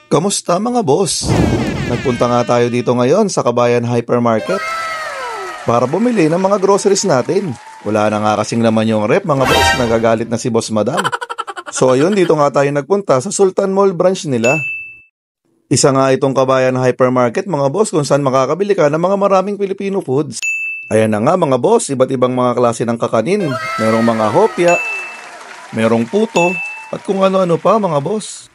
Kamusta mga boss? Nagpunta nga tayo dito ngayon sa Kabayan Hypermarket para bumili ng mga groceries natin. Wala na nga kasing laman yung rep mga boss, nagagalit na si Boss Madam. So ayun, dito nga tayo nagpunta sa Sultan Mall branch nila. Isa nga itong Kabayan Hypermarket mga boss kung saan makakabili ka ng mga maraming Filipino foods. Ayan na nga mga boss, iba't ibang mga klase ng kakanin. Merong mga hopya, merong puto, at kung ano-ano pa mga boss.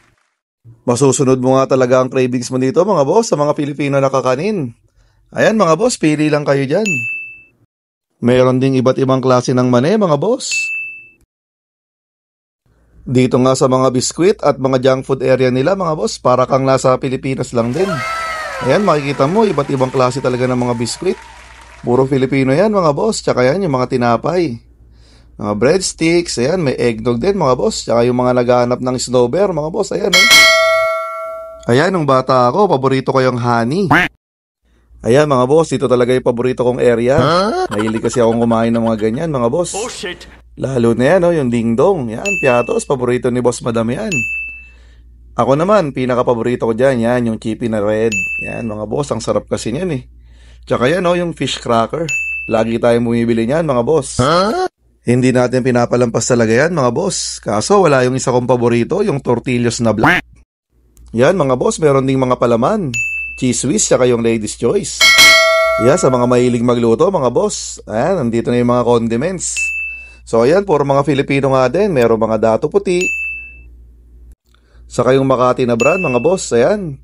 Masusunod mo nga talaga ang cravings mo dito mga boss sa mga Pilipino na kakanin. Ayan mga boss, pili lang kayo dyan. Meron ding iba't ibang klase ng mani mga boss. Dito nga sa mga biskwit at mga junk food area nila mga boss, para kang nasa Pilipinas lang din. Ayan, makikita mo iba't ibang klase talaga ng mga biskwit. Puro Filipino yan mga boss, tsaka yan yung mga tinapay. Mga breadsticks, ayan, may eggnog din mga boss, tsaka yung mga naghahanap ng snowbear mga boss, ayan eh. Ayan, nung bata ako, paborito ko yung honey. Ayan mga boss, ito talaga yung paborito kong area. Mahilig kasi akong kumain ng mga ganyan mga boss. Oh shit! Lalo na yan, oh, yung dingdong. Yan, piatos, paborito ni Boss Madam yan. Ako naman, pinaka-paborito ko dyan, yan, yung chippy na red. Yan mga boss, ang sarap kasi niyan eh. Tsaka yan, oh, yung fish cracker. Lagi tayong bumibili niyan mga boss. Hindi natin pinapalampas talaga yan mga boss. Kaso wala yung isa kong paborito, yung tortillas na black. Yan mga boss, meron ding mga palaman. Cheese whiz, tsaka yung ladies choice. Yan, sa mga mahilig magluto mga boss. Ayan, nandito na yung mga condiments. So ayan, puro mga Filipino nga din. Meron mga dato puti. Saka yung Makati na brand mga boss. Ayan.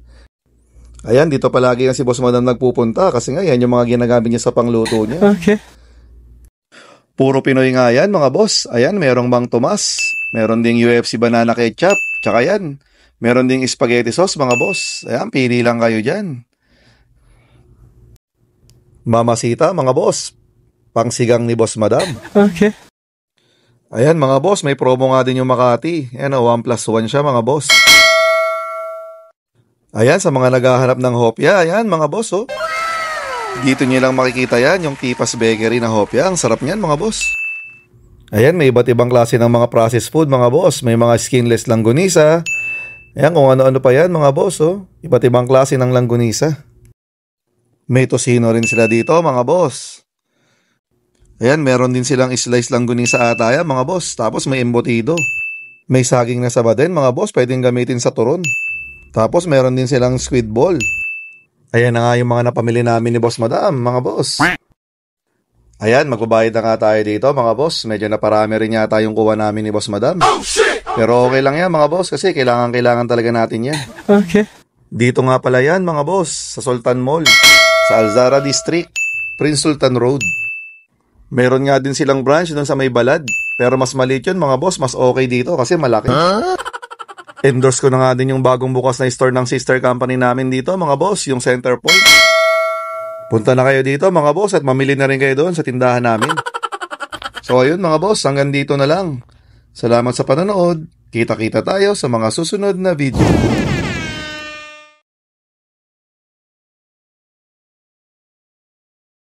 Ayan, dito palagi nga si Boss Madam nagpupunta. Kasi nga yan yung mga ginagamit niya sa pangluto niya. Okay. Puro Pinoy nga yan mga boss. Ayan, merong Mang Tomas. Meron ding UFC banana ketchup. Tsaka yan, meron ding spaghetti sauce mga boss. Ayan, pili lang kayo dyan. Mamasita mga boss. Pangsigang ni Boss Madam. Okay. Ayan mga boss, may promo nga din yung Makati. Ayan, 1+1 siya mga boss. Ayan, sa mga naghahanap ng hopya, ayan mga boss oh. Dito nyo lang makikita yan, yung Tipas Bakery na hopya. Ang sarap niyan mga boss. Ayan, may iba't ibang klase ng mga processed food mga boss. May mga skinless langgunisa. Ayan, kung ano-ano pa yan mga boss oh. Iba't ibang klase ng langgunisa. May tocino rin sila dito mga boss. Ayan, meron din silang slice langgunisa ata yan mga boss. Tapos may embutido. May saging na saba din mga boss, pwedeng gamitin sa turon. Tapos meron din silang squid ball. Ayan na nga yung mga napamili namin ni Boss Madam mga boss. Ayan, magbabayad na nga tayo dito mga boss. Medyo naparami rin yata yung kuha namin ni Boss Madam. Pero okay lang yan mga boss kasi kailangan talaga natin yan. Okay. Dito nga pala yan mga boss, sa Sultan Mall, sa Alzara District, Prince Sultan Road. Meron nga din silang branch doon sa may Balad. Pero mas maliit yun mga boss, mas okay dito kasi malaki. Endorse ko na nga din yung bagong bukas na store ng sister company namin dito mga boss, yung Center Point. Punta na kayo dito mga boss at mamili na rin kayo doon sa tindahan namin. So ayun mga boss, hanggang dito na lang. Salamat sa panonood. Kita-kita tayo sa mga susunod na video.